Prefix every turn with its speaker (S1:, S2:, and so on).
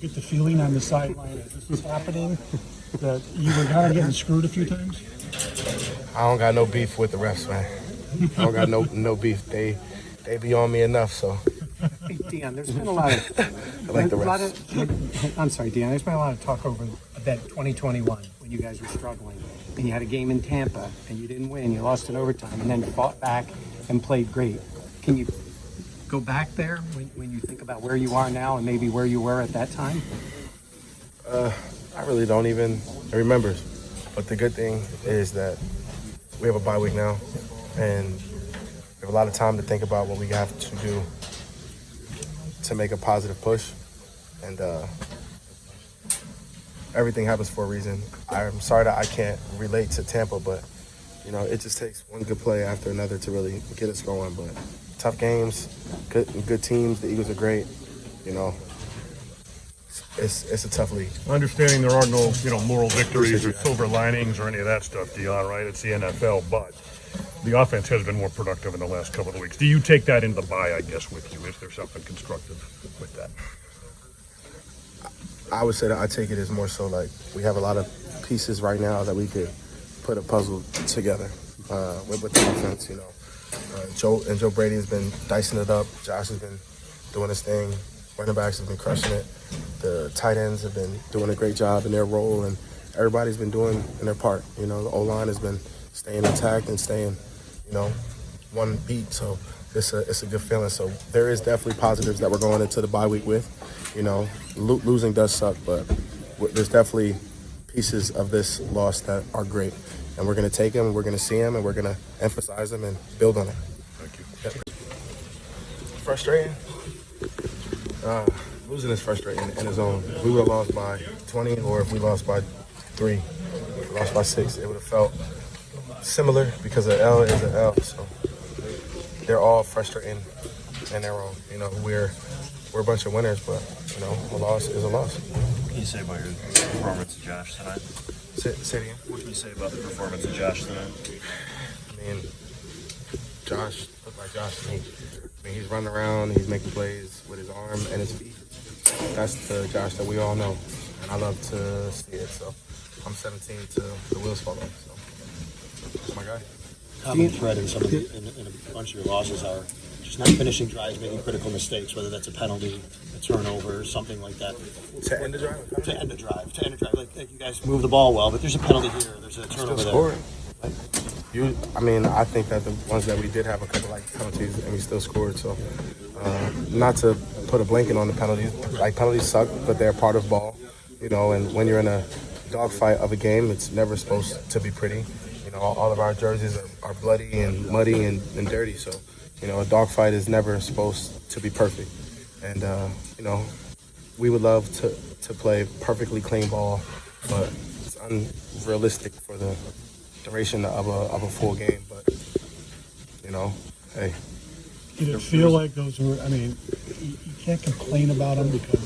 S1: get the feeling on the sideline as this was happening that you were kind of getting screwed a few times?
S2: I don't got no beef with the refs, man. I don't got no beef. They be on me enough, so.
S3: Hey, Dion, there's been a lot of
S2: I like the refs.
S3: I'm sorry, Dion. There's been a lot of talk over that 2021 when you guys were struggling, and you had a game in Tampa, and you didn't win. You lost in overtime, and then fought back and played great. Can you go back there when you think about where you are now and maybe where you were at that time?
S2: I really don't even remember. But the good thing is that we have a bye week now, and we have a lot of time to think about what we have to do to make a positive push. And everything happens for a reason. I'm sorry that I can't relate to Tampa, but it just takes one good play after another to really get us going. But tough games, good teams. The Eagles are great. It's a tough league.
S4: Understanding there are no, moral victories or silver linings or any of that stuff, Dion, right? It's the NFL, but the offense has been more productive in the last couple of weeks. Do you take that into the bye, I guess, with you? Is there something constructive with that?
S2: I would say that I take it as more so like we have a lot of pieces right now that we could put a puzzle together with the offense, Joe Brady has been dicing it up. Josh has been doing his thing. Running backs have been crushing it. The tight ends have been doing a great job in their role, and everybody's been doing in their part. The O-line has been staying intact and staying, one beat. So it's a good feeling. So there is definitely positives that we're going into the bye week with. Losing does suck, but there's definitely pieces of this loss that are great. And we're going to take them, we're going to see them, and we're going to emphasize them and build on it.
S4: Thank you.
S2: Yep. Frustrating? Losing is frustrating in its own. If we would have lost by 20 or if we lost by 3, if we lost by 6, it would have felt similar because an L is an L. So they're all frustrating in their own. We're a bunch of winners, but, a loss is a loss.
S5: What can you say about your performance of Josh tonight?
S2: Say it again.
S5: What can you say about the performance of Josh tonight?
S2: Josh looked like Josh to me. He's running around, he's making plays with his arm and his feet. That's the Josh that we all know, and I love to see it. So I'm 17 till the wheels fall off. So that's my guy.
S6: Common thread in in a bunch of your losses are just not finishing drives, making critical mistakes, whether that's a penalty, a turnover, something like that.
S2: To end the drive?
S6: To end a drive. Like you guys move the ball well, but there's a penalty here, there's a turnover there.
S2: I think that the ones that we did have a couple penalties and we still scored. So not to put a blanket on the penalties. Penalties suck, but they're part of ball. And when you're in a dogfight of a game, it's never supposed to be pretty. All of our jerseys are bloody and muddy and dirty. So, a dogfight is never supposed to be perfect. And, we would love to play perfectly clean ball, but it's unrealistic for the duration of a full game. But, hey.
S1: Did it feel like those were, you can't complain about them because